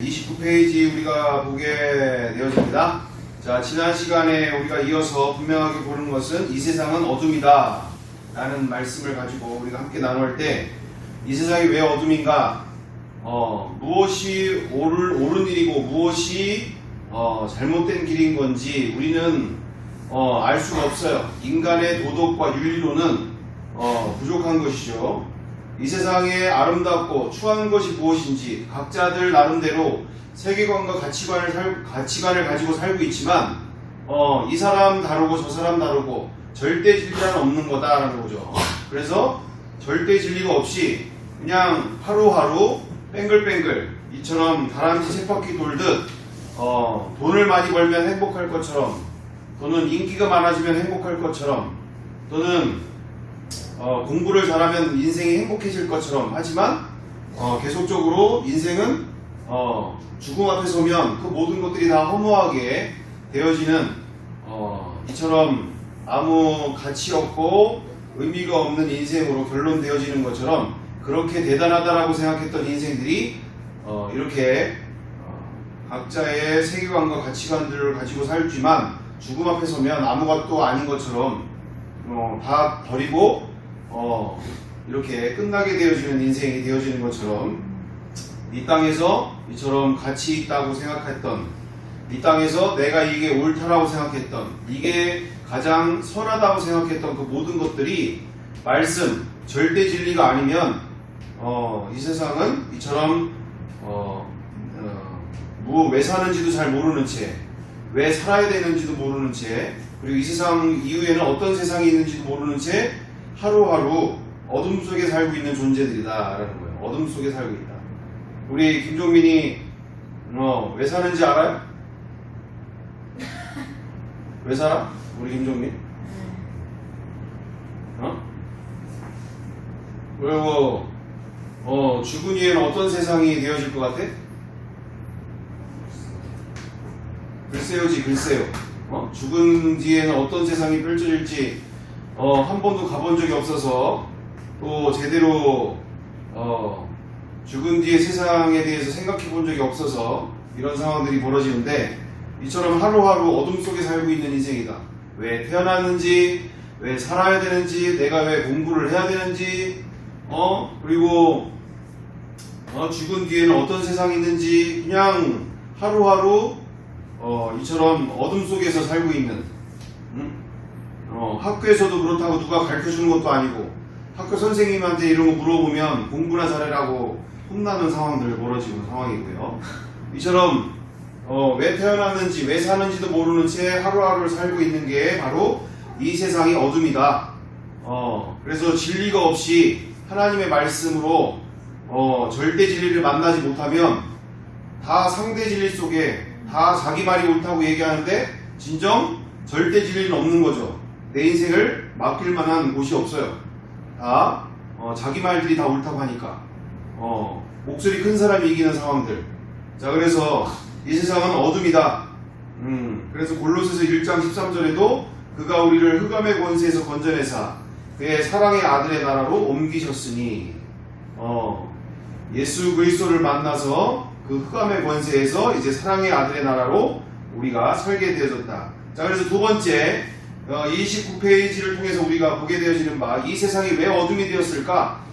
29페이지 우리가 보게 되어집니다. 자, 지난 시간에 우리가 이어서 분명하게 보는 것은 이 세상은 어둠이다 라는 말씀을 가지고 우리가 함께 나눌 때 이 세상이 왜 어둠인가, 무엇이 옳은 일이고 무엇이 잘못된 길인 건지 우리는 알 수가 없어요. 인간의 도덕과 윤리로는 부족한 것이죠. 이 세상에 아름답고 추한 것이 무엇인지 각자들 나름대로 세계관과 가치관을 가지고 살고 있지만 이 사람 다르고 저 사람 다르고 절대 진리는 없는 거다라는 거죠. 그래서 절대 진리가 없이 그냥 하루하루 뱅글뱅글 이처럼 다람쥐 쳇바퀴 돌듯 돈을 많이 벌면 행복할 것처럼, 또는 인기가 많아지면 행복할 것처럼, 또는 공부를 잘하면 인생이 행복해질 것처럼 하지만 계속적으로 인생은 죽음 앞에 서면 그 모든 것들이 다 허무하게 되어지는 이처럼 아무 가치 없고 의미가 없는 인생으로 결론되어지는 것처럼, 그렇게 대단하다라고 생각했던 인생들이 이렇게 각자의 세계관과 가치관들을 가지고 살지만 죽음 앞에 서면 아무것도 아닌 것처럼 다 버리고 이렇게 끝나게 되어지는 인생이 되어지는 것처럼, 이 땅에서 이처럼 가치 있다고 생각했던, 이 땅에서 내가 이게 옳다라고 생각했던, 이게 가장 선하다고 생각했던 그 모든 것들이 말씀, 절대 진리가 아니면 이 세상은 이처럼 왜 사는지도 잘 모르는 채, 왜 살아야 되는지도 모르는 채, 그리고 이 세상 이후에는 어떤 세상이 있는지도 모르는 채 하루하루 어둠 속에 살고 있는 존재들이다라는 거예요. 어둠 속에 살고 있다. 우리 김종민이 왜 사는지 알아요? 왜 살아? 우리 김종민? 그리고 죽은 뒤에는 어떤 세상이 되어질 것 같아? 글쎄요. 죽은 뒤에는 어떤 세상이 펼쳐질지 한 번도 가본 적이 없어서, 또 제대로 죽은 뒤의 세상에 대해서 생각해 본 적이 없어서 이런 상황들이 벌어지는데, 이처럼 하루하루 어둠 속에 살고 있는 인생이다. 왜 태어났는지, 왜 살아야 되는지, 내가 왜 공부를 해야 되는지, 그리고 죽은 뒤에는 어떤 세상이 있는지, 그냥 하루하루 이처럼 어둠 속에서 살고 있는, 학교에서도 그렇다고 누가 가르쳐주는 것도 아니고, 학교 선생님한테 이런 거 물어보면 공부나 잘해라고 혼나는 상황들 벌어지는 상황이고요. 이처럼 왜 태어났는지 왜 사는지도 모르는 채 하루하루를 살고 있는 게 바로 이 세상이 어둠이다. 그래서 진리가 없이 하나님의 말씀으로 절대 진리를 만나지 못하면 다 상대 진리 속에 다 자기 말이 옳다고 얘기하는데 진정 절대 진리는 없는 거죠. 내 인생을 맡길 만한 곳이 없어요. 다 자기 말들이 다 옳다고 하니까 목소리 큰 사람이 이기는 상황들. 자, 그래서 이 세상은 어둠이다. 그래서 골로새서 1장 13절에도 그가 우리를 흑암의 권세에서 건져내사 그의 사랑의 아들의 나라로 옮기셨으니, 예수 그리스도를 만나서 그 흑암의 권세에서 이제 사랑의 아들의 나라로 우리가 살게 되어졌다. 자, 그래서 두 번째 29페이지를 통해서 우리가 보게 되어지는 바, 이 세상이 왜 어둠이 되었을까?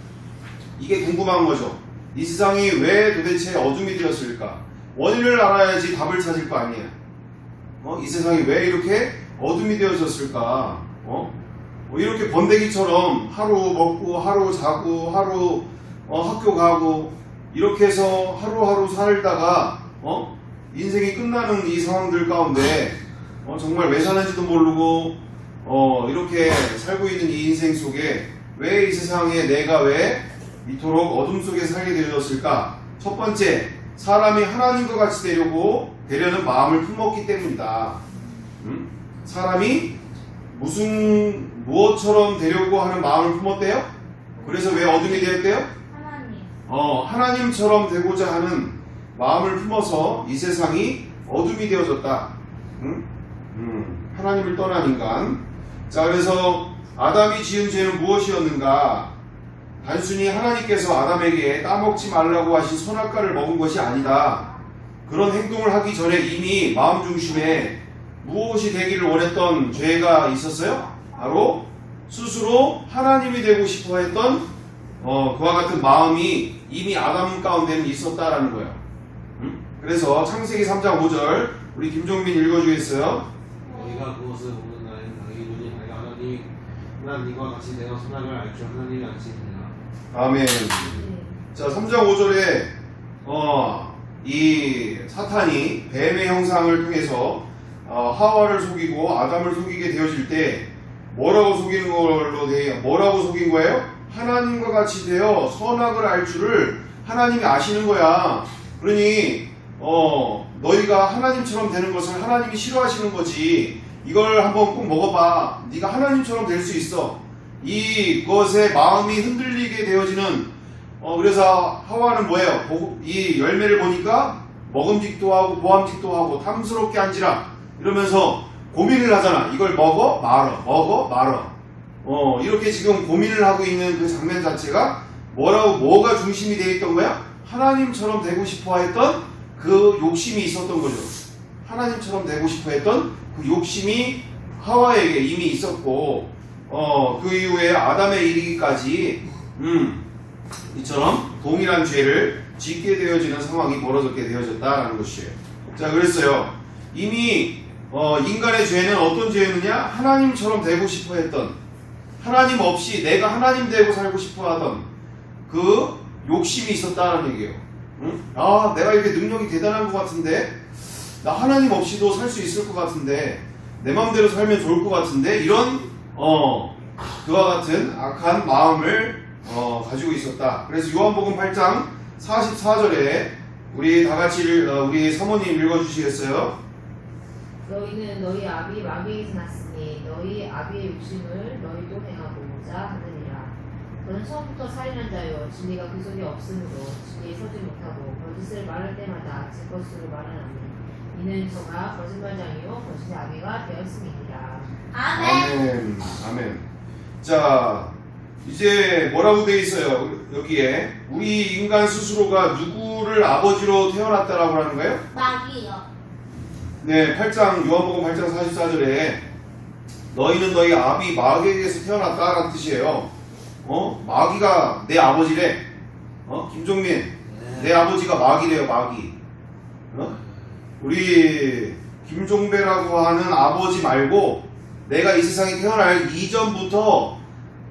이게 궁금한 거죠. 이 세상이 왜 도대체 어둠이 되었을까? 원인을 알아야지 답을 찾을 거 아니에요. 이 세상이 왜 이렇게 어둠이 되어졌을까? 이렇게 번데기처럼 하루 먹고 하루 자고 하루 학교 가고 이렇게 해서 하루하루 살다가 인생이 끝나는 이 상황들 가운데 정말 왜 사는지도 모르고 이렇게 살고 있는 이 인생 속에 왜 이 세상에 내가 왜 이토록 어둠 속에 살게 되었을까? 첫 번째, 사람이 하나님과 같이 되려는 마음을 품었기 때문이다. 사람이 무엇처럼 되려고 하는 마음을 품었대요? 그래서 왜 어둠이 되었대요? 하나님처럼 되고자 하는 마음을 품어서 이 세상이 어둠이 되어졌다. 하나님을 떠난 인간. 자, 그래서 아담이 지은 죄는 무엇이었는가? 단순히 하나님께서 아담에게 따먹지 말라고 하신 선악과를 먹은 것이 아니다. 그런 행동을 하기 전에 이미 마음 중심에 무엇이 되기를 원했던 죄가 있었어요? 바로 스스로 하나님이 되고 싶어 했던 그와 같은 마음이 이미 아담 가운데는 있었다라는 거예요. 그래서 창세기 3장 5절 우리 김종민 읽어주겠어요? 너희가 그것을 보는 날에는 당연히 눈이 밝아 하나님과 같이 내가 선악을 알 줄 하나님이 아시니라. 아멘. 자, 3장 5절에 이 사탄이 뱀의 형상을 통해서 하와를 속이고 아담을 속이게 되어질 때 뭐라고 속이는 걸로 뭐라고 속인 거예요? 하나님과 같이 되어 선악을 알 줄을 하나님이 아시는 거야. 그러니 너희가 하나님처럼 되는 것을 하나님이 싫어하시는 거지. 이걸 한번 꼭 먹어봐. 네가 하나님처럼 될 수 있어. 이것에 마음이 흔들리게 되어지는 그래서 하와는 뭐예요? 이 열매를 보니까 먹음직도 하고 보암직도 하고 탐스럽게 한지라 이러면서 고민을 하잖아. 이걸 먹어 말어 먹어 말어 이렇게 지금 고민을 하고 있는 그 장면 자체가 뭐가 중심이 되어 있던 거야? 하나님처럼 되고 싶어 했던 그 욕심이 있었던 거죠. 하나님처럼 되고 싶어 했던 그 욕심이 하와에게 이미 있었고 그 이후에 아담에 이르기까지 이처럼 동일한 죄를 짓게 되어지는 상황이 벌어졌게 되어졌다라는 것이에요. 자, 그랬어요. 이미 인간의 죄는 어떤 죄였느냐? 하나님처럼 되고 싶어 했던, 하나님 없이 내가 하나님 되고 살고 싶어 하던 그 욕심이 있었다는 얘기예요. 아, 내가 이렇게 능력이 대단한 것 같은데, 나 하나님 없이도 살 수 있을 것 같은데, 내 마음대로 살면 좋을 것 같은데, 이런 그와 같은 악한 마음을 가지고 있었다. 그래서 요한복음 8장 44절에 우리 다같이 우리 사모님 읽어주시겠어요? 너희는 너희 아비 마귀에게서 났으니 너희 아비의 욕심을 너희도 행하고자 하느니라. 너는 처음부터 살인한 자요 진리가 그 속에 없으므로 진리에 서지 못하고 거짓을 말할 때마다 제 것으로 말하나니 이는 저가 거짓말장이요 거짓의 아비가 되었음이니라. 아멘. 아멘. 자, 이제 뭐라고 되어 있어요? 여기에 우리 인간 스스로가 누구를 아버지로 태어났다라고 하는 거예요? 마귀요. 네, 요한복음 8장 44절에 너희는 너희 아비 마귀에게서 태어났다라는 뜻이에요. 마귀가 내 아버지래. 김종민, 내 아버지가 마귀래요, 마귀. 우리 김종배라고 하는 아버지 말고 내가 이 세상에 태어날 이전부터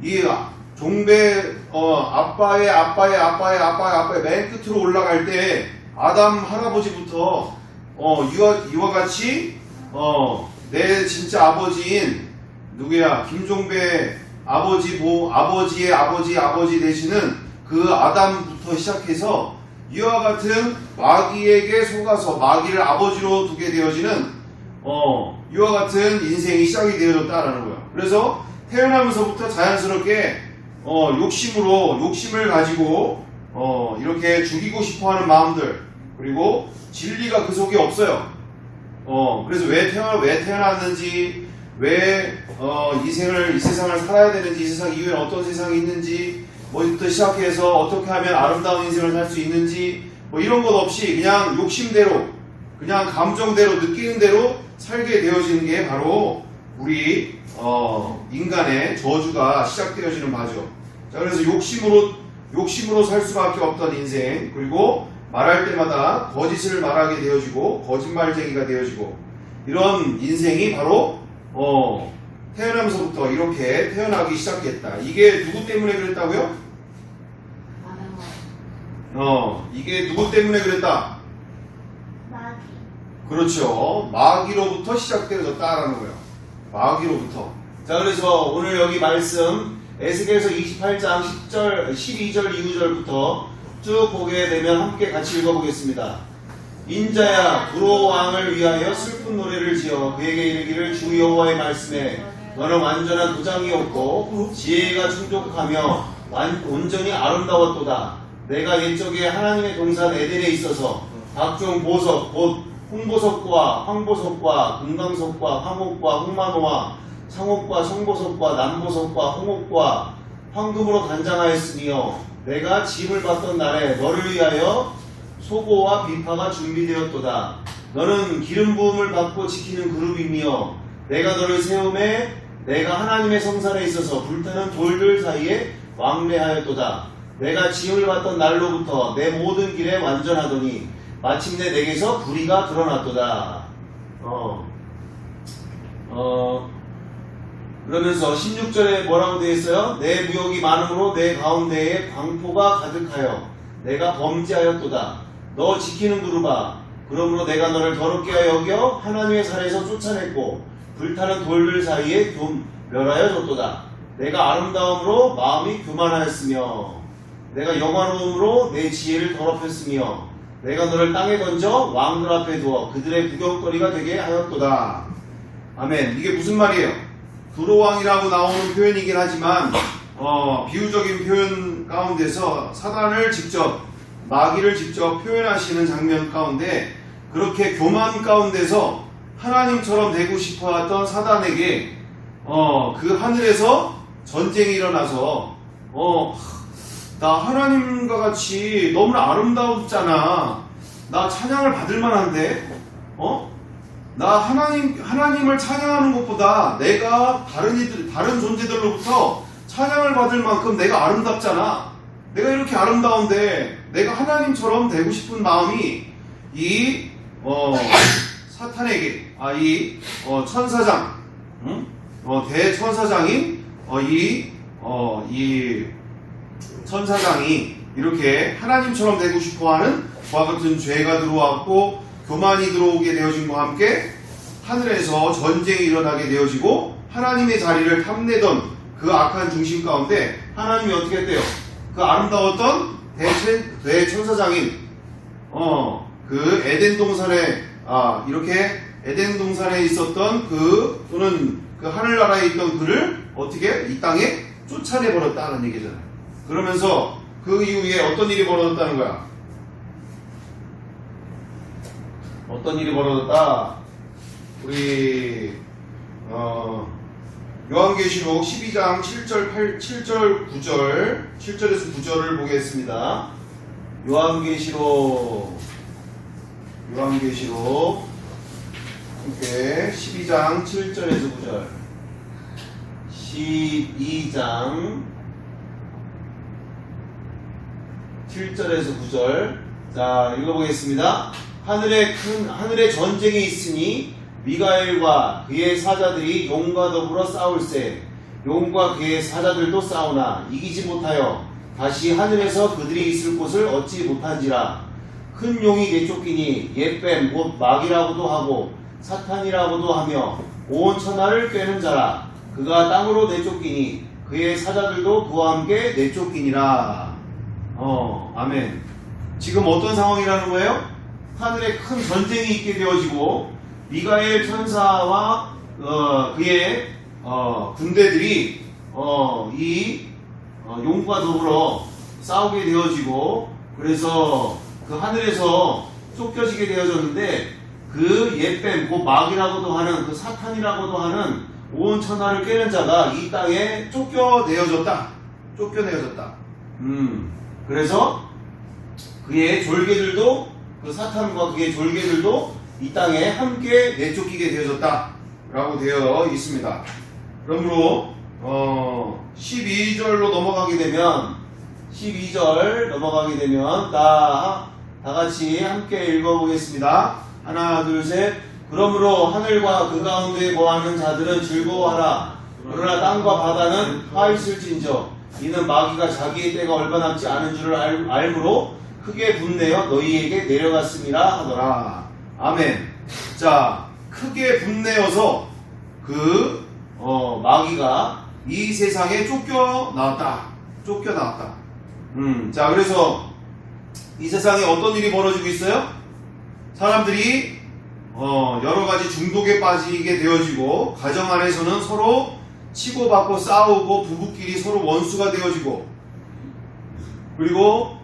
이 종배 아빠의 맨 끝으로 올라갈 때 아담 할아버지부터 이와 같이 내 진짜 아버지인 누구야? 김종배 아버지의 아버지 되시는 그 아담부터 시작해서 이와 같은 마귀에게 속아서 마귀를 아버지로 두게 되어지는 이와 같은 인생이 시작이 되어졌다라는 거예요. 그래서 태어나면서부터 자연스럽게 욕심을 가지고 이렇게 죽이고 싶어하는 마음들, 그리고 진리가 그 속에 없어요. 그래서 왜 태어났는지, 왜 이 세상을 살아야 되는지, 이 세상 이후에 어떤 세상이 있는지, 뭐부터 시작해서 어떻게 하면 아름다운 인생을 살 수 있는지, 뭐 이런 것 없이 그냥 욕심대로, 그냥 감정대로, 느끼는 대로 살게 되어지는 게 바로 우리 인간의 저주가 시작되어지는 바죠. 자, 그래서 욕심으로 살 수밖에 없던 인생, 그리고 말할 때마다 거짓을 말하게 되어지고 거짓말쟁이가 되어지고 이런 인생이 바로 태어나면서부터 이렇게 태어나기 시작했다. 이게 누구 때문에 그랬다고요? 이게 누구 때문에 그랬다? 마귀. 그렇죠. 마귀로부터 시작되어졌다라는 거예요. 마귀로부터. 자, 그래서 오늘 여기 말씀 에스겔서 28장 12절 이후절부터 쭉 보게 되면 함께 같이 읽어보겠습니다. 인자야, 두로 왕을 위하여 슬픈 노래를 지어 그에게 이르기를 주 여호와의 말씀에 너는 완전한 도장이었고 지혜가 충족하며 온전히 아름다웠도다. 내가 옛적에 하나님의 동산 에덴에 있어서 각종 보석 곧 홍보석과 황보석과 금강석과 황옥과 홍만호와 상옥과 청보석과 남보석과 홍옥과 황금으로 단장하였으며 내가 짐을 받던 날에 너를 위하여 소고와 비파가 준비되었도다. 너는 기름 부음을 받고 지키는 그룹이며 내가 너를 세움에 내가 하나님의 성산에 있어서 불타는 돌들 사이에 왕래하였도다. 내가 지음을 받던 날로부터 내 모든 길에 완전하더니 마침내 내게서 불의가 드러났도다. 그러면서 16절에 뭐라고 되어 있어요? 내 무역이 많음으로 내 가운데에 광포가 가득하여 내가 범죄하였도다. 너 지키는 그룹아, 그러므로 내가 너를 더럽게 하여 여겨 하나님의 산에서 쫓아냈고 불타는 돌들 사이에 멸하여 줬도다. 내가 아름다움으로 마음이 교만하였으며 내가 영화로움으로 내 지혜를 더럽혔으며 내가 너를 땅에 던져 왕들 앞에 두어 그들의 구경거리가 되게 하였도다. 아멘. 이게 무슨 말이에요? 두로왕이라고 나오는 표현이긴 하지만 비유적인 표현 가운데서 사단을 직접 마귀를 직접 표현하시는 장면 가운데 그렇게 교만 가운데서 하나님처럼 되고 싶어했던 사단에게 그 하늘에서 전쟁이 일어나서 나 하나님과 같이 너무나 아름다웠잖아. 나 찬양을 받을 만한데 나 하나님을 찬양하는 것보다 내가 다른 존재들로부터 찬양을 받을 만큼 내가 아름답잖아. 내가 이렇게 아름다운데 내가 하나님처럼 되고 싶은 마음이 이 사탄에게 이 천사장 대천사장인 이 천사장이 이렇게 하나님처럼 되고 싶어하는 그와 같은 죄가 들어왔고 교만이 들어오게 되어진과 함께 하늘에서 전쟁이 일어나게 되어지고 하나님의 자리를 탐내던 그 악한 중심 가운데 하나님이 어떻게 했대요? 그 아름다웠던 대천사장인 그 에덴 동산에 이렇게 에덴 동산에 있었던 또는 그 하늘나라에 있던 그를 어떻게 이 땅에 쫓아내 버렸다는 얘기잖아요. 그러면서 그 이후에 어떤 일이 벌어졌다는 거야? 어떤 일이 벌어졌다? 우리 요한계시록 12장 7절 9절에서 9절을 보겠습니다. 요한계시록 함께 12장 7절에서 9절 12장 7절에서 9절 자 읽어보겠습니다. 하늘에 전쟁이 있으니 미가엘과 그의 사자들이 용과 더불어 싸울세 용과 그의 사자들도 싸우나 이기지 못하여 다시 하늘에서 그들이 있을 곳을 얻지 못한지라. 큰 용이 내쫓기니 옛뱀 곧 마귀라고도 하고 사탄이라고도 하며 온 천하를 꿰는 자라. 그가 땅으로 내쫓기니 그의 사자들도 그와 함께 내쫓기니라. 아멘. 지금 어떤 상황이라는 거예요? 하늘에 큰 전쟁이 있게 되어지고 미가엘 천사와 그의 군대들이 용과 더불어 싸우게 되어지고 그래서 그 하늘에서 쫓겨지게 되어졌는데 그 옛뱀 곧 마귀라고도 하는 그 사탄이라고도 하는 온 천하를 깨는 자가 이 땅에 쫓겨내어졌다. 그래서 그의 졸개들도 그 사탄과 그의 졸개들도 이 땅에 함께 내쫓기게 되어졌다 라고 되어 있습니다. 그러므로 12절로 넘어가게 되면 12절 넘어가게 되면 다 같이 함께 읽어보겠습니다. 하나 둘 셋. 그러므로 하늘과 그 가운데 거하는 자들은 즐거워하라. 그러나 땅과 바다는 화있을진저 이는 마귀가 자기의 때가 얼마 남지 않은 줄을 알므로 크게 분내어 너희에게 내려갔음이라 하더라. 아멘. 자, 크게 분내어서 마귀가 이 세상에 쫓겨나왔다. 자, 그래서 이 세상에 어떤 일이 벌어지고 있어요? 사람들이 여러 가지 중독에 빠지게 되어지고 가정 안에서는 서로 치고받고 싸우고 부부끼리 서로 원수가 되어지고 그리고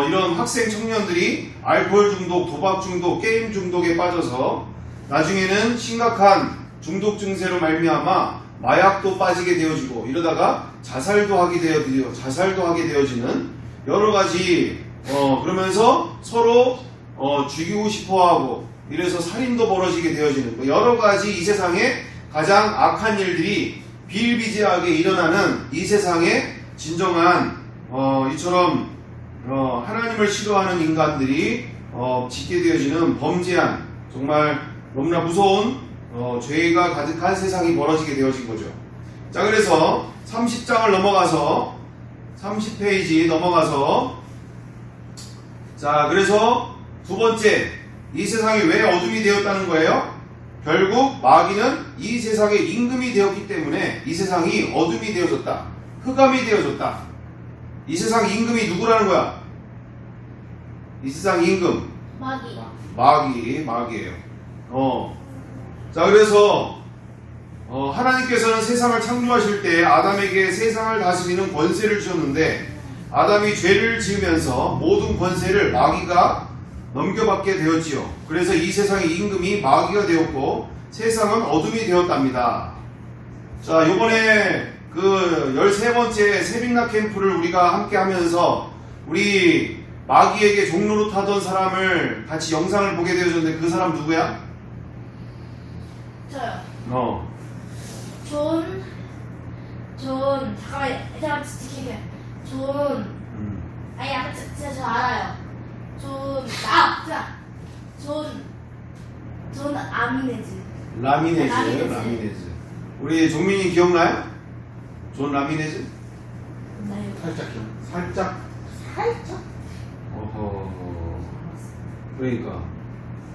이런 학생 청년들이 알코올 중독, 도박 중독, 게임 중독에 빠져서 나중에는 심각한 중독 증세로 말미암아 마약도 빠지게 되어지고 이러다가 자살도 하게 되어지는 여러 가지 그러면서 서로 죽이고 싶어하고 이래서 살인도 벌어지게 되어지는 거. 여러 가지 이 세상에 가장 악한 일들이 비일비재하게 일어나는 이 세상에 진정한 이처럼 하나님을 싫어하는 인간들이 짓게 되어지는 범죄한 정말 너무나 무서운 죄가 가득한 세상이 벌어지게 되어진 거죠. 자, 그래서 30장을 넘어가서 30페이지 넘어가서 자, 그래서 두 번째, 이 세상이 왜 어둠이 되었다는 거예요? 결국 마귀는 이 세상의 임금이 되었기 때문에 이 세상이 어둠이 되어졌다. 흑암이 되어졌다. 이 세상 임금이 누구라는 거야? 이 세상 임금 마귀. 마귀예요. 자, 그래서 하나님께서는 세상을 창조하실 때 아담에게 세상을 다스리는 권세를 주셨는데 아담이 죄를 지으면서 모든 권세를 마귀가 넘겨받게 되었지요. 그래서 이 세상의 임금이 마귀가 되었고 세상은 어둠이 되었답니다. 자, 요번에 그 13번째 세빈나 캠프를 우리가 함께 하면서 우리 마귀에게 종로로 타던 사람을 같이 영상을 보게 되어졌는데 그 사람 누구야? 저요. 잠깐만, 제가 지킬게요. 아니, 아까 진짜 저 알아요. 존 아미네즈. 라미네즈. 우리 종민이 기억나요? 존 라미네즈? 나요. 살짝 어허. 그러니까.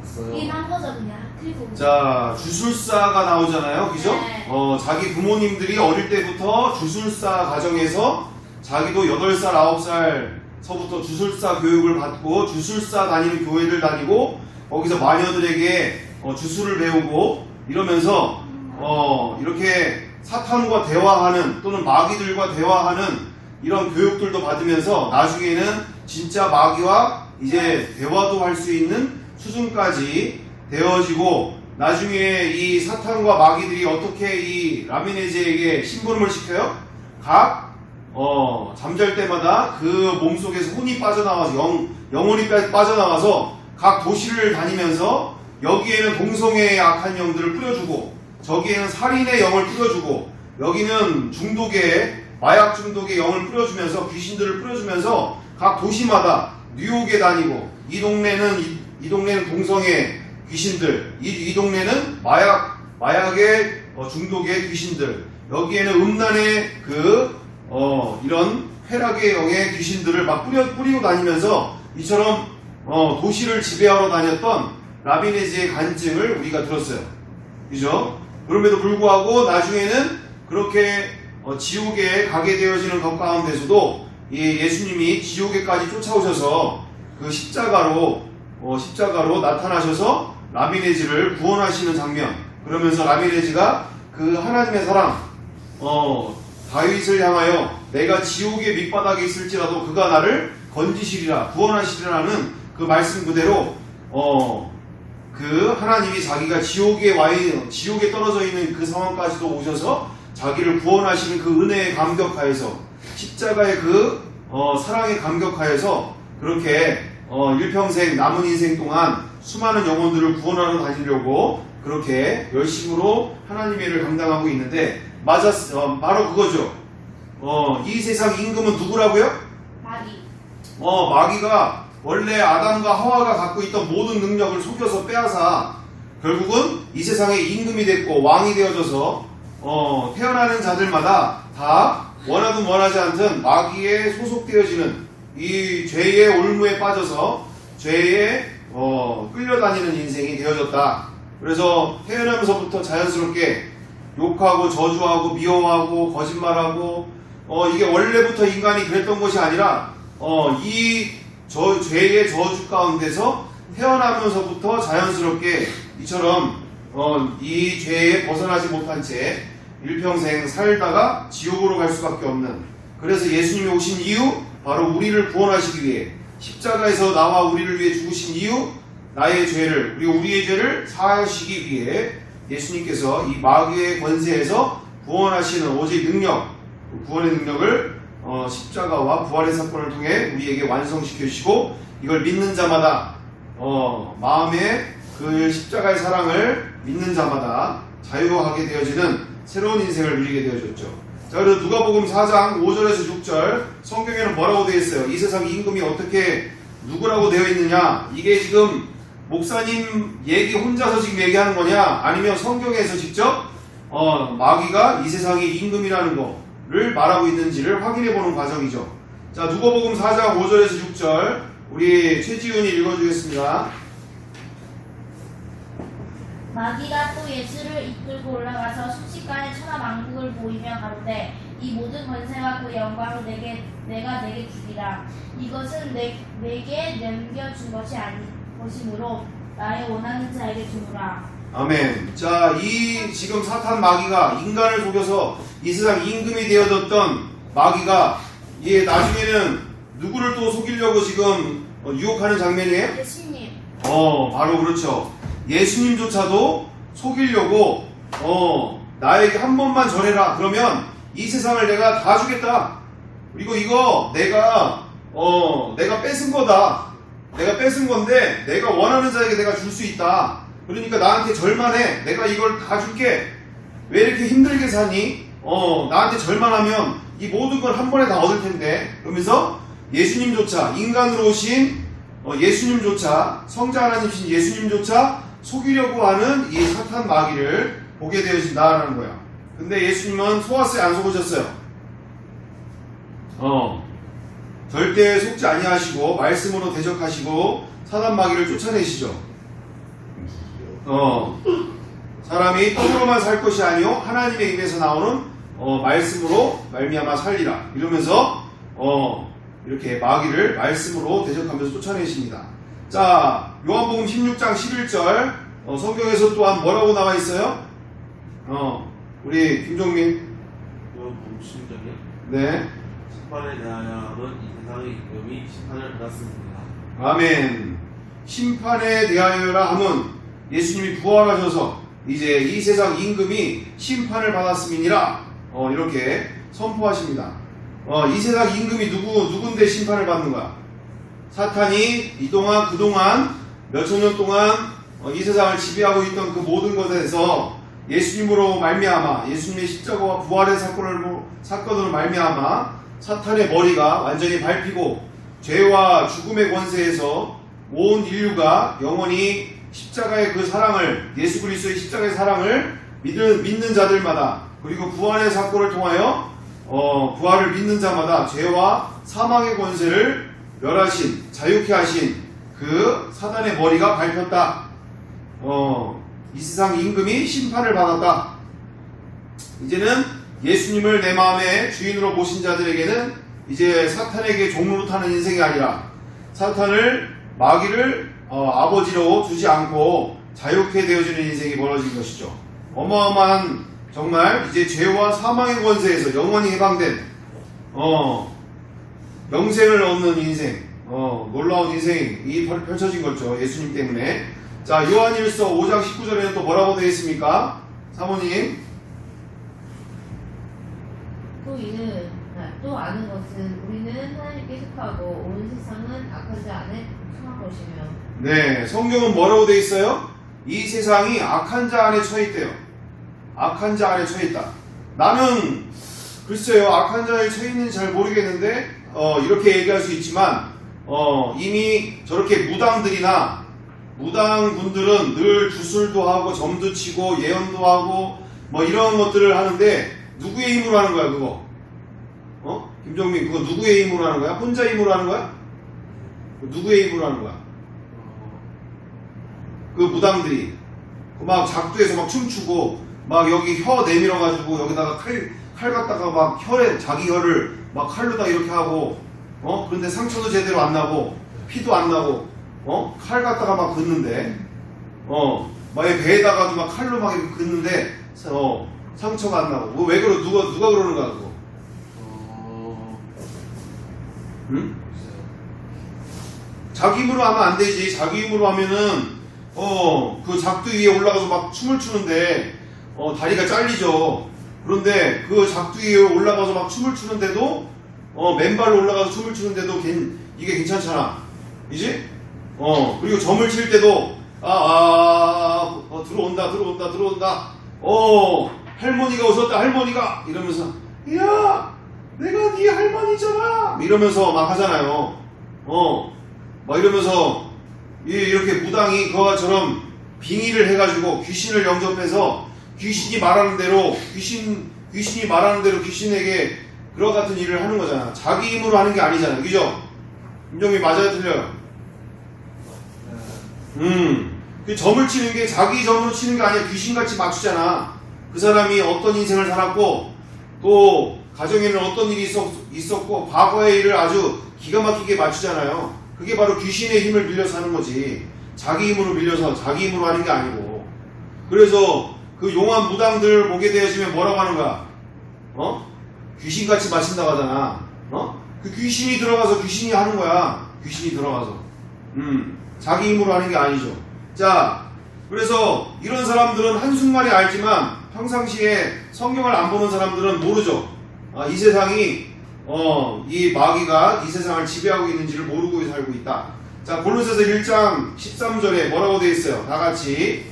봤어요. 이게 한 버전이야. 그리고 자, 주술사가 나오잖아요. 그죠? 네. 자기 부모님들이 어릴 때부터 주술사 가정에서 자기도 8살, 9살 서부터 주술사 교육을 받고 주술사 다니는 교회를 다니고 거기서 마녀들에게 주술을 배우고 이러면서 이렇게 사탄과 대화하는 또는 마귀들과 대화하는 이런 교육들도 받으면서 나중에는 진짜 마귀와 이제 대화도 할 수 있는 수준까지 되어지고 나중에 이 사탄과 마귀들이 어떻게 이 라미네즈에게 심부름을 시켜요? 각 잠잘 때마다 그 몸속에서 혼이 빠져나와서 영혼이 빠져나와서 각 도시를 다니면서 여기에는 동성애의 악한 영들을 뿌려주고 저기에는 살인의 영을 뿌려주고 여기는 마약 중독의 영을 뿌려주면서 귀신들을 뿌려주면서 각 도시마다 뉴욕에 다니고 이 동네는 동성애 귀신들, 이 동네는 마약의 중독의 귀신들, 여기에는 음란의 이런 쾌락의 영의 귀신들을 막 뿌리고 다니면서 이처럼 도시를 지배하러 다녔던 라미네즈의 간증을 우리가 들었어요. 그죠? 그럼에도 불구하고 나중에는 그렇게 지옥에 가게 되어지는 것 가운데서도 예수님이 지옥에까지 쫓아오셔서 그 십자가로 나타나셔서 라미네즈를 구원하시는 장면. 그러면서 라미네즈가 그 하나님의 사랑, 다윗을 향하여 내가 지옥의 밑바닥에 있을지라도 그가 나를 건지시리라, 구원하시리라는 그 말씀 그대로, 그 하나님이 자기가 지옥에 떨어져 있는 그 상황까지도 오셔서 자기를 구원하시는 그 은혜에 감격하여서 십자가의 그 사랑에 감격하여서 그렇게 일평생 남은 인생 동안 수많은 영혼들을 구원하러 다니려고 그렇게 열심으로 하나님의 일을 감당하고 있는데 바로 그거죠. 이 세상 임금은 누구라고요? 마귀. 마귀가 원래 아담과 하와가 갖고 있던 모든 능력을 속여서 빼앗아 결국은 이 세상의 임금이 됐고 왕이 되어져서 태어나는 자들마다 다 원하든 원하지 않든 마귀에 소속되어지는 이 죄의 올무에 빠져서 죄에 끌려다니는 인생이 되어졌다. 그래서 태어나면서부터 자연스럽게 욕하고 저주하고 미워하고 거짓말하고 이게 원래부터 인간이 그랬던 것이 아니라 이 죄의 저주 가운데서 태어나면서부터 자연스럽게 이처럼 이 죄에 벗어나지 못한 채 일평생 살다가 지옥으로 갈 수밖에 없는, 그래서 예수님이 오신 이유 바로 우리를 구원하시기 위해 십자가에서 나와 우리를 위해 죽으신 이유, 우리의 죄를 사하시기 위해 예수님께서 이 마귀의 권세에서 구원하시는 오직 구원의 능력을 십자가와 부활의 사건을 통해 우리에게 완성시켜 주시고 이걸 믿는 자마다 마음에 그 십자가의 사랑을 믿는 자마다 자유하게 되어지는 새로운 인생을 누리게 되어졌죠. 자, 그래서 누가복음 4장 5절에서 6절 성경에는 뭐라고 되어 있어요? 이 세상 임금이 어떻게 누구라고 되어 있느냐? 이게 지금 목사님 얘기 혼자서 지금 얘기하는 거냐? 아니면 성경에서 직접 마귀가 이 세상의 임금이라는 거를 말하고 있는지를 확인해 보는 과정이죠. 자, 누가복음 4장 5절에서 6절 우리 최지훈이 읽어주겠습니다. 마귀가 또 예수를 이끌고 올라가서 순식간에 천하만국을 보이며 가로되 이 모든 권세와 그 영광을 내가 내게 주리라. 이것은 내게 넘겨준 것이 아니 것이므로 나의 원하는 자에게 주노라. 아멘. 자, 이 지금 사탄 마귀가 인간을 속여서 이 세상 임금이 되어졌던 마귀가 나중에는 누구를 또 속이려고 지금 유혹하는 장면이에요? 예수님. 바로 그렇죠. 예수님조차도 속이려고 나에게 한 번만 전해라. 그러면 이 세상을 내가 다 주겠다. 그리고 이거 내가 뺏은 거다. 내가 뺏은 건데 내가 원하는 자에게 내가 줄 수 있다. 그러니까 나한테 절만해. 내가 이걸 다 줄게. 왜 이렇게 힘들게 사니? 나한테 절만하면 이 모든 걸 한 번에 다 얻을 텐데. 그러면서 예수님조차 인간으로 오신 예수님조차 성자 하나님이신 예수님조차 속이려고 하는 이 사탄 마귀를 보게 되어진다라는 거야. 근데 예수님은 속았어요? 안 속으셨어요? 절대 속지 아니하시고 말씀으로 대적하시고 사단 마귀를 쫓아내시죠. 사람이 떡으로만 살 것이 아니요 하나님의 입에서 나오는 말씀으로 말미암아 살리라. 이러면서 이렇게 마귀를 말씀으로 대적하면서 쫓아내십니다. 자, 요한복음 16장 11절 성경에서 또한 뭐라고 나와 있어요? 우리 김종민. 요한복음 16장이요? 네. 심판에 대하여는 이 세상의 임금이 심판을 받았습니다. 아멘. 심판에 대하여라 함은 예수님이 부활하셔서 이제 이 세상 임금이 심판을 받았음이니라 이렇게 선포하십니다. 이 세상 임금이 누군데 심판을 받는 거야? 사탄이 그동안 몇천 년 동안 이 세상을 지배하고 있던 그 모든 것에서 예수님으로 말미암아 예수님의 십자가와 부활의 사건으로 말미암아 사탄의 머리가 완전히 밟히고 죄와 죽음의 권세에서 온 인류가 영원히 십자가의 그 사랑을 예수 그리스도의 십자가의 사랑을 믿는 자들마다 그리고 부활의 사건을 통하여 부활을 믿는 자마다 죄와 사망의 권세를 멸하신 자유케 하신 그 사단의 머리가 밟혔다. 이 세상 임금이 심판을 받았다. 이제는 예수님을 내 마음의 주인으로 모신 자들에게는 이제 사탄에게 종로로 타는 인생이 아니라 마귀를 아버지로 두지 않고 자유케 되어지는 인생이 벌어진 것이죠. 어마어마한 정말 이제 죄와 사망의 권세에서 영원히 해방된 영생을 얻는 인생, 놀라운 인생이 펼쳐진 거죠. 예수님 때문에. 자, 요한일서 5장 19절에는 또 뭐라고 되어 있습니까? 사모님. 또 아는 것은 우리는 하나님께 속하고 온 세상은 악한 자 안에 속한 것이며. 네, 성경은 뭐라고 되어 있어요? 이 세상이 악한 자 안에 처해 있대요. 악한 자 안에 처해 있다. 나는 글쎄요, 악한 자에 처해 있는지 잘 모르겠는데 이렇게 얘기할 수 있지만 이미 저렇게 무당분들은 늘 주술도 하고 점도 치고 예언도 하고 뭐 이런 것들을 하는데 누구의 힘으로 하는 거야 그거? 김정민, 그거 누구의 힘으로 하는 거야? 혼자 힘으로 하는 거야? 누구의 힘으로 하는 거야? 그 무당들이 막 작두에서 막 춤추고 막 여기 혀 내밀어가지고 여기다가 칼 갖다가 막 자기 혀를 막 칼로다 이렇게 하고 그런데 상처도 제대로 안 나고 피도 안 나고 칼 갖다가 막 긋는데 막 배에다가도 막 칼로 막 이렇게 긋는데 상처가 안 나고 왜 그러 누가 그러는 거야 그거? 응? 자기 힘으로 하면 안 되지. 자기 힘으로 하면은 그 작두 위에 올라가서 막 춤을 추는데 다리가 잘리죠. 그런데 그 작두 위에 올라가서 막 춤을 추는데도 맨발로 올라가서 춤을 추는데도 이게 괜찮잖아. 이제 그리고 점을 칠 때도 들어온다. 할머니가 오셨다, 할머니가 이러면서 야, 내가 네 할머니잖아 이러면서 막 하잖아요. 막 이러면서 이렇게 무당이 그와처럼 빙의를 해가지고 귀신을 영접해서 귀신이 말하는 대로 귀신에게 그와 같은 일을 하는 거잖아. 자기 힘으로 하는 게 아니잖아. 그죠? 김정민 맞아요, 틀려요? 그 점을 치는 게 자기 점으로 치는 게 아니라 귀신같이 맞추잖아. 그 사람이 어떤 인생을 살았고 또 가정에는 어떤 일이 있었고 과거의 일을 아주 기가 막히게 맞추잖아요. 그게 바로 귀신의 힘을 빌려서 하는 거지. 자기 힘으로 빌려서 자기 힘으로 하는 게 아니고. 그래서 그 용한 무당들 보게 되어지면 뭐라고 하는 거야? 귀신같이 마신다고 하잖아. 그 귀신이 들어가서 귀신이 하는 거야. 귀신이 들어가서. 자기 힘으로 하는 게 아니죠. 자, 그래서 이런 사람들은 한순간에 알지만 평상시에 성경을 안 보는 사람들은 모르죠. 이 세상이 이 마귀가 이 세상을 지배하고 있는지를 모르고 살고 있다. 자, 골로새서 1장 13절에 뭐라고 되어 있어요? 다 같이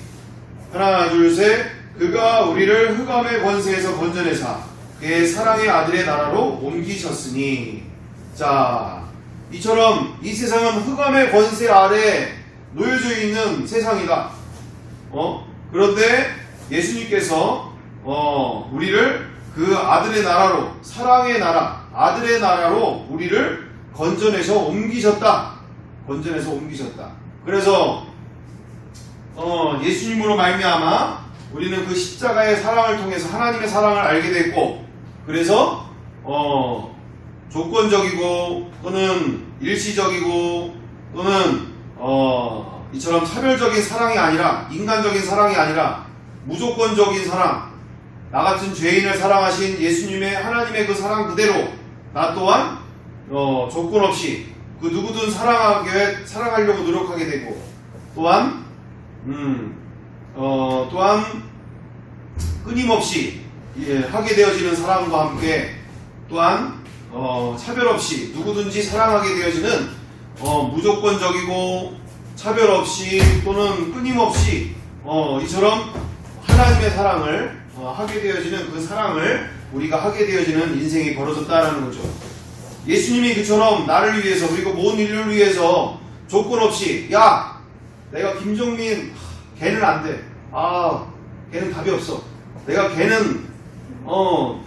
하나 둘 셋. 그가 우리를 흑암의 권세에서 건져내사 그의 사랑의 아들의 나라로 옮기셨으니. 자, 이처럼 이 세상은 흑암의 권세 아래 놓여져 있는 세상이다. 그런데 예수님께서 우리를 그 아들의 나라로, 사랑의 나라, 아들의 나라로 우리를 건져내서 옮기셨다. 건져내서 옮기셨다. 그래서 예수님으로 말미암아 우리는 그 십자가의 사랑을 통해서 하나님의 사랑을 알게 됐고, 그래서 조건적이고 또는 일시적이고 또는 이처럼 차별적인 사랑이 아니라, 인간적인 사랑이 아니라 무조건적인 사랑, 나 같은 죄인을 사랑하신 예수님의 하나님의 그 사랑 그대로 나 또한 조건 없이 그 누구든 사랑하려고 노력하게 되고, 또한 끊임없이 하게 되어지는 사랑과 함께 또한 차별 없이 누구든지 사랑하게 되어지는 무조건적이고 차별 없이 또는 끊임없이 이처럼 하나님의 사랑을 하게 되어지는 그 사랑을 우리가 하게 되어지는 인생이 벌어졌다라는 거죠. 예수님이 그처럼 나를 위해서 그리고 모든 인류를 위해서 조건 없이 야, 내가 김종민 걔는 안 돼. 걔는 답이 없어. 내가 걔는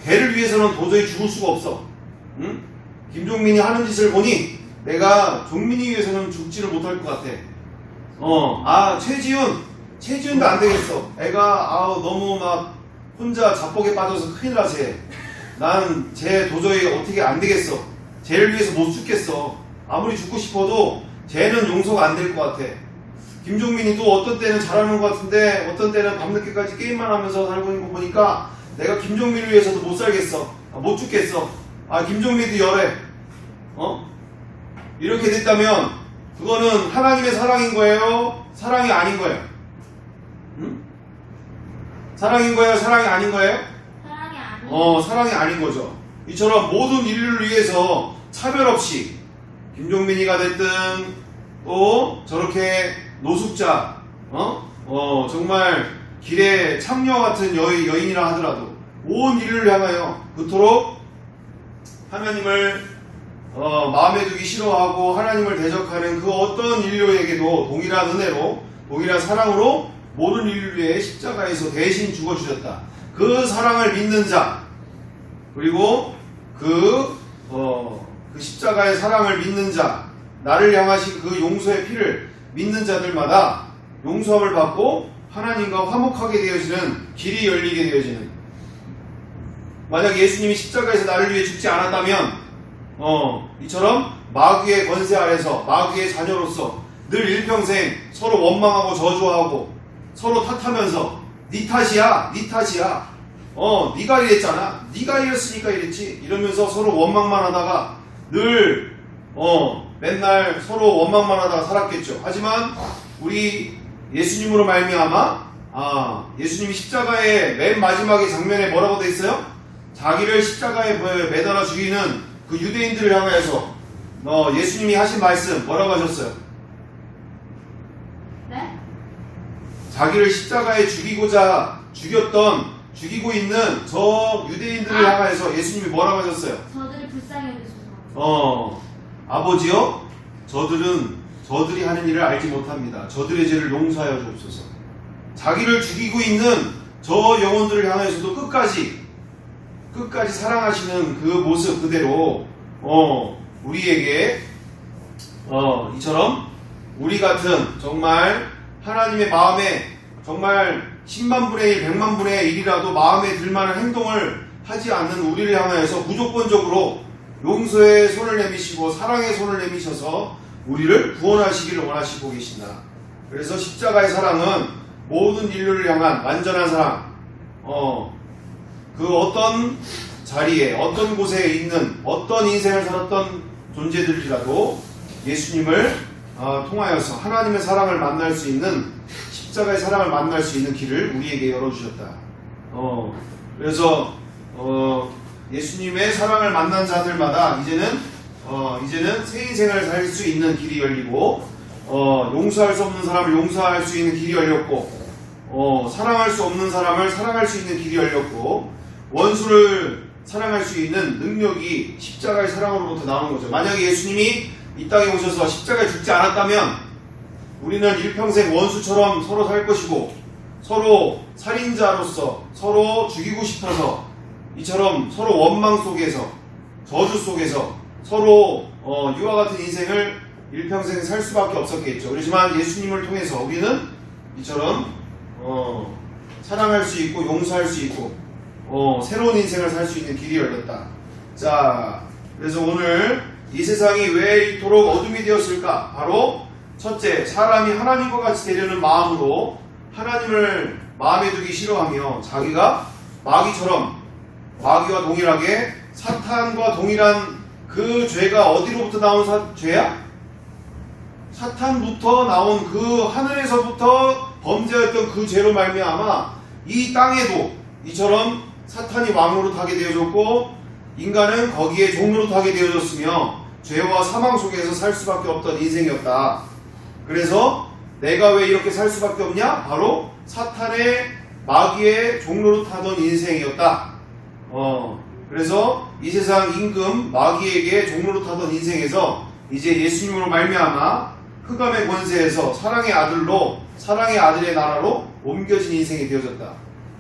걔를 위해서는 도저히 죽을 수가 없어. 응? 김종민이 하는 짓을 보니 내가 종민이 위해서는 죽지를 못할 것 같아. 최지훈도 안 되겠어. 애가 너무 막 혼자 자폭에 빠져서 큰일 나지. 난 쟤 도저히 어떻게 안 되겠어. 쟤를 위해서 못 죽겠어. 아무리 죽고 싶어도 쟤는 용서가 안 될 것 같아. 김종민이 또 어떤 때는 잘하는 것 같은데 어떤 때는 밤늦게까지 게임만 하면서 살고 있는 거 보니까 내가 김종민을 위해서도 못 살겠어. 못 죽겠어. 김종민도 열해. 이렇게 됐다면 그거는 하나님의 사랑인 거예요? 사랑이 아닌 거예요? 응? 사랑인 거예요? 사랑이 아닌 거예요? 사랑이 아닌 사랑이 아닌 거죠. 이처럼 모든 인류를 위해서 차별 없이 김종민이가 됐든 또 저렇게 노숙자, 정말 길에 참녀 같은 여인이라 하더라도 온 인류를 향하여 그토록 하나님을 마음에 두기 싫어하고 하나님을 대적하는 그 어떤 인류에게도 동일한 은혜로, 동일한 사랑으로 모든 인류를 위해 십자가에서 대신 죽어주셨다. 그 사랑을 믿는 자, 그리고 그 십자가의 사랑을 믿는 자, 나를 향하신 그 용서의 피를 믿는 자들마다 용서함을 받고 하나님과 화목하게 되어지는 길이 열리게 되어지는. 만약 예수님이 십자가에서 나를 위해 죽지 않았다면 이처럼 마귀의 권세 아래서 마귀의 자녀로서 늘 일평생 서로 원망하고 저주하고 서로 탓하면서 네 탓이야 네가 이랬잖아, 네가 이랬으니까 이랬지 이러면서 서로 원망만 하다가 늘 맨날 서로 원망만 하다가 살았겠죠. 하지만 우리 예수님으로 말미암아 예수님이 십자가의 맨 마지막의 장면에 뭐라고 돼 있어요? 자기를 십자가에 매달아 죽이는 그 유대인들을 향해서 예수님이 하신 말씀 뭐라고 하셨어요? 자기를 십자가에 죽이고 있는 저 유대인들을 향하여서 예수님이 뭐라고 하셨어요? 저들을 불쌍히 여기소서. 아버지요, 저들이 하는 일을 알지 못합니다. 저들의 죄를 용서하여 주옵소서. 자기를 죽이고 있는 저 영혼들을 향해서도 끝까지 사랑하시는 그 모습 그대로 우리에게 이처럼 우리 같은 정말 하나님의 마음에 정말 10만 분의 1, 100만 분의 1이라도 마음에 들만한 행동을 하지 않는 우리를 향하여서 무조건적으로 용서의 손을 내미시고 사랑의 손을 내미셔서 우리를 구원하시기를 원하시고 계신다. 그래서 십자가의 사랑은 모든 인류를 향한 완전한 사랑, 그 어떤 자리에 어떤 곳에 있는 어떤 인생을 살았던 존재들이라도 예수님을 통하여서 하나님의 사랑을 만날 수 있는 십자가의 사랑을 만날 수 있는 길을 우리에게 열어주셨다. 그래서 예수님의 사랑을 만난 자들마다 이제는 새 인생을 살 수 있는 길이 열리고 용서할 수 없는 사람을 용서할 수 있는 길이 열렸고 사랑할 수 없는 사람을 사랑할 수 있는 길이 열렸고 원수를 사랑할 수 있는 능력이 십자가의 사랑으로부터 나오는 거죠. 만약에 예수님이 이 땅에 오셔서 십자가에 죽지 않았다면 우리는 일평생 원수처럼 서로 살 것이고 서로 살인자로서 서로 죽이고 싶어서 이처럼 서로 원망 속에서 저주 속에서 서로 이와 같은 인생을 일평생 살 수밖에 없었겠죠. 그렇지만 예수님을 통해서 우리는 이처럼 사랑할 수 있고 용서할 수 있고 새로운 인생을 살 수 있는 길이 열렸다. 자, 그래서 오늘 이 세상이 왜 이토록 어둠이 되었을까? 바로 첫째, 사람이 하나님과 같이 되려는 마음으로 하나님을 마음에 두기 싫어하며 자기가 마귀와 동일하게 사탄과 동일한 그 죄가 어디로부터 나온 죄야? 사탄부터 나온 그 하늘에서부터 범죄했던 그 죄로 말미암아 이 땅에도 이처럼 사탄이 왕으로 타게 되어졌고 인간은 거기에 종으로 타게 되어졌으며 죄와 사망 속에서 살 수밖에 없던 인생이었다. 그래서 내가 왜 이렇게 살 수밖에 없냐? 바로 사탄의 마귀의 종로로 타던 인생이었다. 그래서 이 세상 임금 마귀에게 종로로 타던 인생에서 이제 예수님으로 말미암아 흑암의 권세에서 사랑의 아들의 나라로 옮겨진 인생이 되어졌다.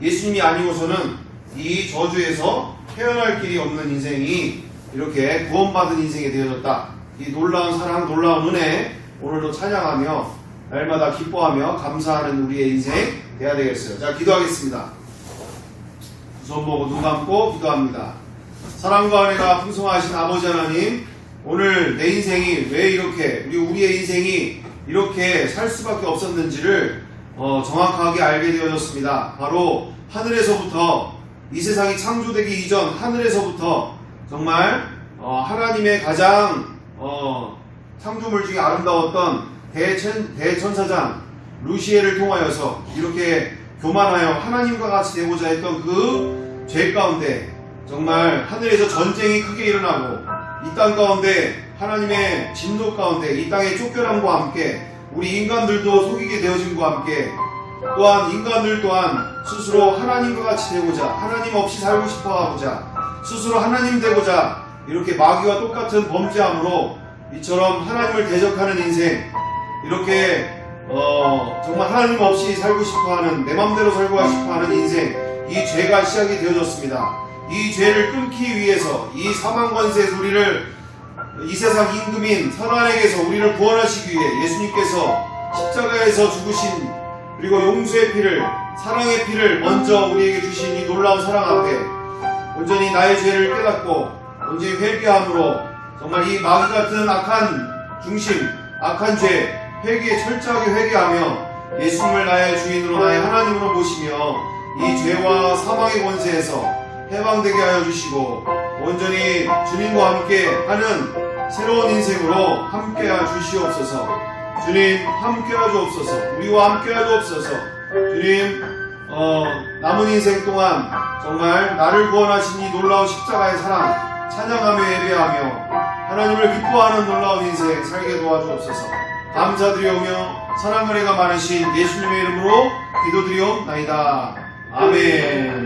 예수님이 아니고서는 이 저주에서 헤어날 길이 없는 인생이 이렇게 구원받은 인생이 되어졌다. 이 놀라운 사랑, 놀라운 은혜 오늘도 찬양하며 날마다 기뻐하며 감사하는 우리의 인생 돼야 되겠어요. 자, 기도하겠습니다. 손 보고 눈 감고 기도합니다. 사랑과 은혜가 풍성하신 아버지 하나님, 오늘 내 인생이 왜 이렇게 우리의 인생이 이렇게 살 수밖에 없었는지를 정확하게 알게 되어졌습니다. 바로 하늘에서부터 이 세상이 창조되기 이전 하늘에서부터 정말 하나님의 가장 창조물 중에 아름다웠던 대천사장 루시엘을 통하여서 이렇게 교만하여 하나님과 같이 되고자 했던 그 죄 가운데 정말 하늘에서 전쟁이 크게 일어나고 이 땅 가운데 하나님의 진노 가운데 이 땅의 쫓겨남과 함께 우리 인간들도 속이게 되어짐과 함께 또한 인간들 또한 스스로 하나님과 같이 되고자 하나님 없이 살고 싶어하고자 스스로 하나님 되고자 이렇게 마귀와 똑같은 범죄함으로 이처럼 하나님을 대적하는 인생 이렇게 정말 하나님 없이 살고 싶어하는 내 맘대로 살고 싶어하는 인생 이 죄가 시작이 되어졌습니다. 이 죄를 끊기 위해서 이 사망 권세에서 우리를 이 세상 임금인 사단에게서 우리를 구원하시기 위해 예수님께서 십자가에서 죽으신 그리고 용서의 피를 사랑의 피를 먼저 우리에게 주신 이 놀라운 사랑 앞에 온전히 나의 죄를 깨닫고 온전히 회개함으로 정말 이 마귀 같은 악한 중심 악한 죄 회개에 철저하게 회개하며 예수님을 나의 주인으로 나의 하나님으로 모시며 이 죄와 사망의 권세에서 해방되게 하여 주시고 온전히 주님과 함께 하는 새로운 인생으로 함께 주시옵소서. 주님 함께 하주옵소서. 우리와 함께 하주옵소서. 주님 남은 인생 동안 정말 나를 구원하신 이 놀라운 십자가의 사랑 찬양하며 예배하며 하나님을 기뻐하는 놀라운 인생 살게 도와주옵소서. 감사드리오며 사랑 은혜가 많으신 예수님의 이름으로 기도드리옵나이다. 아멘.